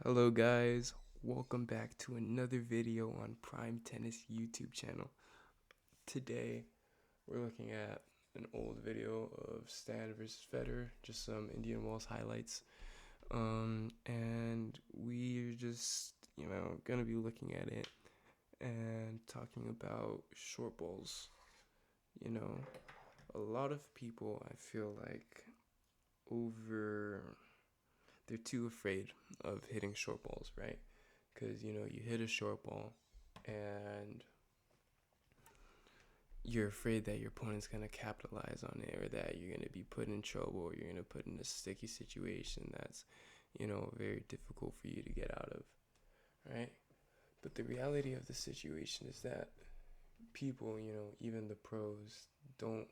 Hello guys, welcome back to another video on Prime Tennis YouTube channel. Today we're looking at an old video of Stan versus Federer, just some Indian Wells highlights. And we're just, gonna be looking at it and talking about short balls. You know, a lot of people I feel like over they're too afraid of hitting short balls, right? Because you hit a short ball and you're afraid that your opponent's going to capitalize on it, or that you're going to be put in trouble, or you're going to put in a sticky situation that's very difficult for you to get out of, right? But the reality of the situation is that people, even the pros, don't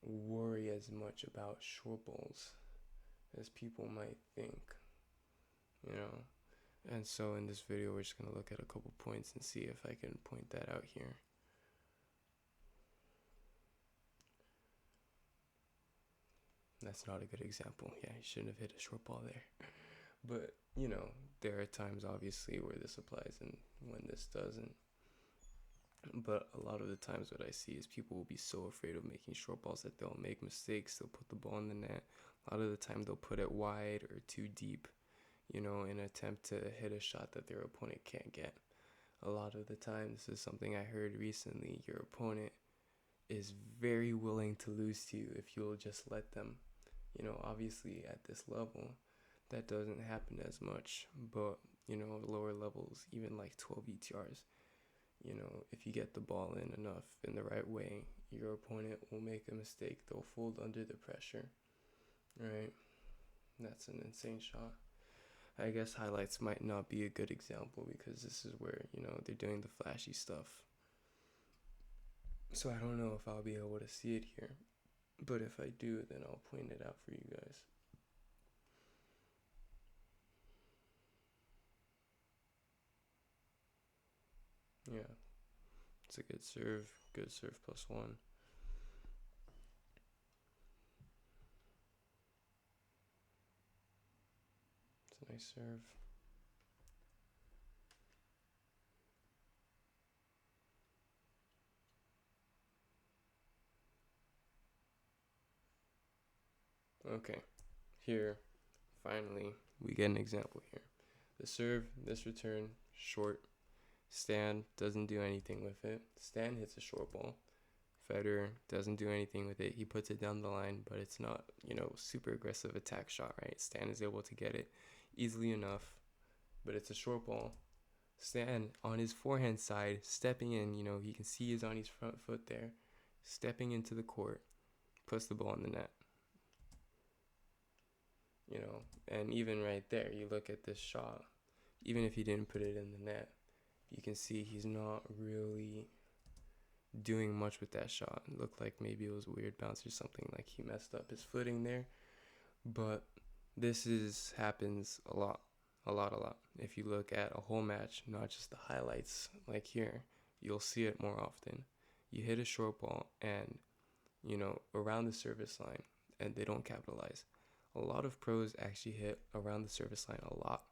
worry as much about short balls as people might think, you know. And so in this video, we're just going to look at a couple points and see if I can point that out here. That's not a good example. Yeah, you shouldn't have hit a short ball there. But, there are times, obviously, where this applies and when this doesn't. But a lot of the times what I see is people will be so afraid of making short balls that they'll make mistakes. They'll put the ball in the net. A lot of the time they'll put it wide or too deep, in an attempt to hit a shot that their opponent can't get. A lot of the time, this is something I heard recently, your opponent is very willing to lose to you if you'll just let them. Obviously at this level, that doesn't happen as much, but, lower levels, even like 12 ETRs, if you get the ball in enough in the right way, your opponent will make a mistake. They'll fold under the pressure, right? That's an insane shot. I guess highlights might not be a good example because this is where, they're doing the flashy stuff. So I don't know if I'll be able to see it here. But if I do, then I'll point it out for you guys. Yeah, it's a good serve +1. It's a nice serve. Okay, here, finally, we get an example here. The serve, this return, short. Stan doesn't do anything with it. Stan hits a short ball. Federer doesn't do anything with it. He puts it down the line, but it's not, super aggressive attack shot, right? Stan is able to get it easily enough, but it's a short ball. Stan on his forehand side, stepping in, you can see he's on his front foot there, stepping into the court, puts the ball in the net. And even right there, you look at this shot, even if he didn't put it in the net, you can see he's not really doing much with that shot. It looked like maybe it was a weird bounce or something, like he messed up his footing there. But this happens a lot. If you look at a whole match, not just the highlights like here, you'll see it more often. You hit a short ball and, around the service line, and they don't capitalize. A lot of pros actually hit around the service line a lot.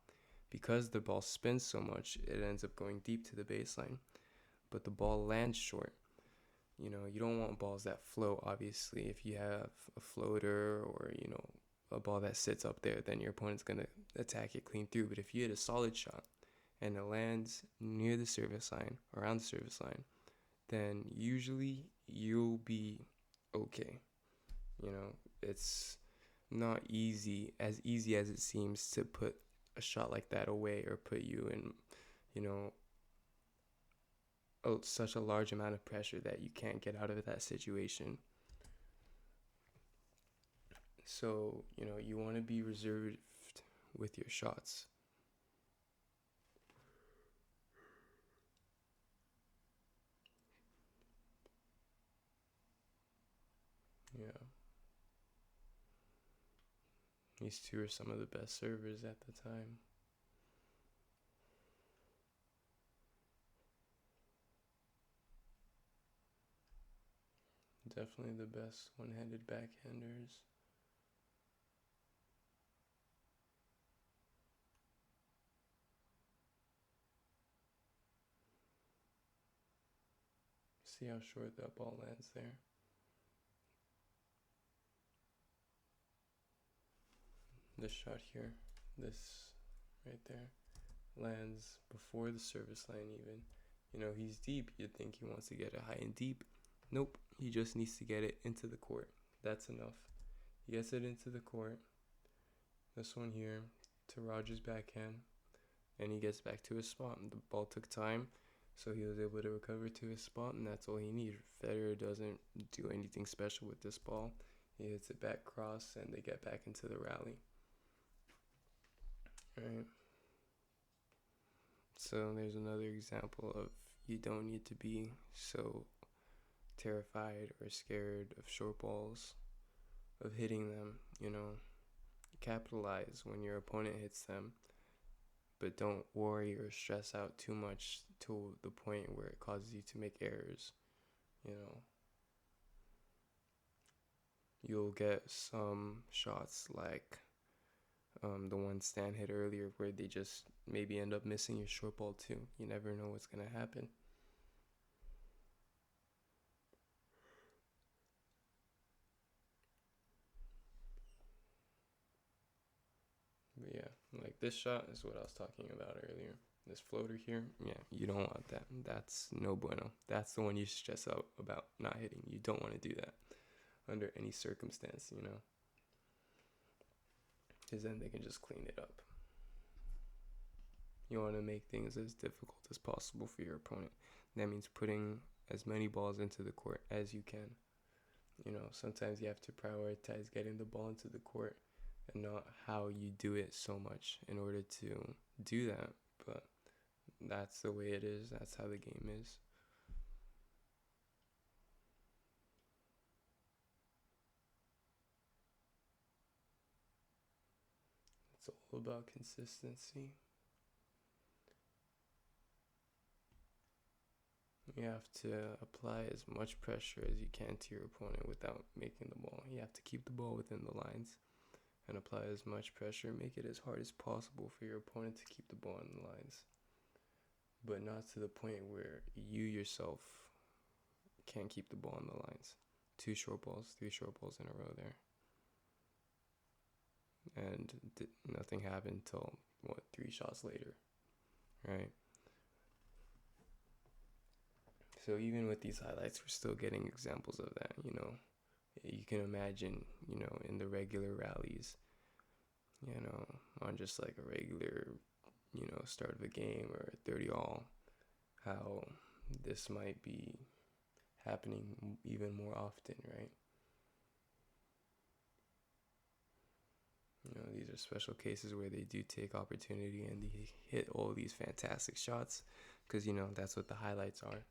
Because the ball spins so much, it ends up going deep to the baseline. But the ball lands short. You don't want balls that float, obviously. If you have a floater or, a ball that sits up there, then your opponent's going to attack it clean through. But if you hit a solid shot and it lands near the service line, around the service line, then usually you'll be okay. It's not as easy as it seems to put a shot like that away or put you in, such a large amount of pressure that you can't get out of that situation. So, you want to be reserved with your shots. Yeah. These two are some of the best servers at the time. Definitely the best one-handed backhanders. See how short that ball lands there. This shot here, this right there, lands before the service line even. You know, he's deep. You'd think he wants to get it high and deep. Nope, he just needs to get it into the court. That's enough. He gets it into the court. This one here to Roger's backhand. And he gets back to his spot. The ball took time, so he was able to recover to his spot, and that's all he needed. Federer doesn't do anything special with this ball. He hits it back cross, and they get back into the rally. Right. So there's another example of you don't need to be so terrified or scared of short balls, of hitting them. You know, capitalize when your opponent hits them, but don't worry or stress out too much to the point where it causes you to make errors. You know, you'll get some shots like the one Stan hit earlier where they just maybe end up missing your short ball too. You never know what's going to happen. But yeah, like this shot is what I was talking about earlier. This floater here, yeah, you don't want that. That's no bueno. That's the one you stress out about not hitting. You don't want to do that under any circumstance, you know, because then they can just clean it up. You want to make things as difficult as possible for your opponent. That means putting as many balls into the court as you can. You know, sometimes you have to prioritize getting the ball into the court and not how you do it so much in order to do that. But that's the way it is. That's how the game is. It's all about consistency. You have to apply as much pressure as you can to your opponent without making the ball. You have to keep the ball within the lines and apply as much pressure. Make it as hard as possible for your opponent to keep the ball in the lines, but not to the point where you yourself can't keep the ball in the lines. 2 short balls, 3 short balls in a row there. And nothing happened till, 3 shots later, right? So even with these highlights, we're still getting examples of that, you know. You can imagine, you know, in the regular rallies, you know, on just like a regular, you know, start of a game or 30 all, how this might be happening even more often, right? You know, these are special cases where they do take opportunity and they hit all these fantastic shots because, you know, that's what the highlights are.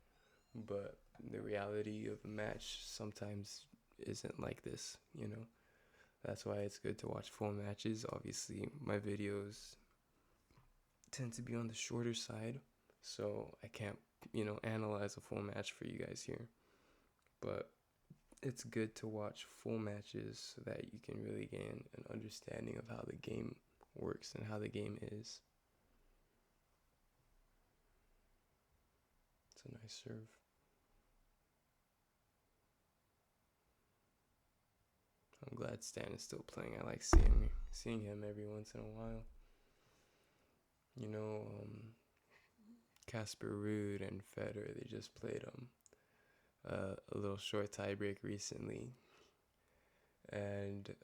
But the reality of a match sometimes isn't like this, you know. That's why it's good to watch full matches. Obviously, my videos tend to be on the shorter side, so I can't, you know, analyze a full match for you guys here. But it's good to watch full matches so that you can really gain an understanding of how the game works and how the game is. It's a nice serve. I'm glad Stan is still playing. I like seeing him every once in a while. You know, Casper Ruud and Federer, they just played a little short tiebreak recently, and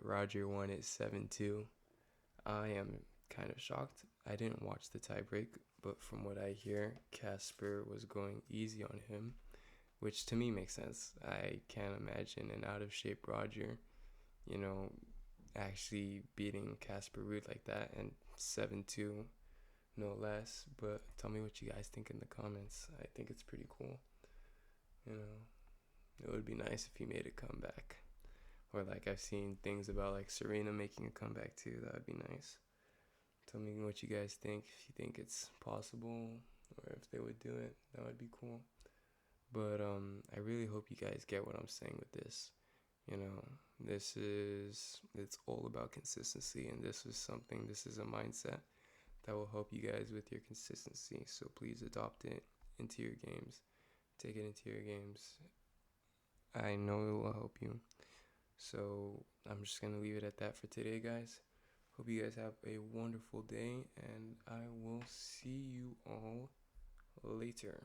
Roger won it 7-2. I am kind of shocked. I didn't watch the tiebreak, but from what I hear, Casper was going easy on him, which to me makes sense. I can't imagine an out-of-shape Roger, you know, actually beating Casper Ruud like that, and 7-2, no less. But tell me what you guys think in the comments. I think it's pretty cool. You know, it would be nice if he made a comeback. Or like I've seen things about like Serena making a comeback too. That would be nice. Tell me what you guys think. If you think it's possible or if they would do it, that would be cool. But I really hope you guys get what I'm saying with this. You know, it's all about consistency, and this is a mindset that will help you guys with your consistency. So please adopt it into your games. take it into your games. I know it will help you. So I'm just gonna leave it at that for today, guys. Hope you guys have a wonderful day, and I will see you all later.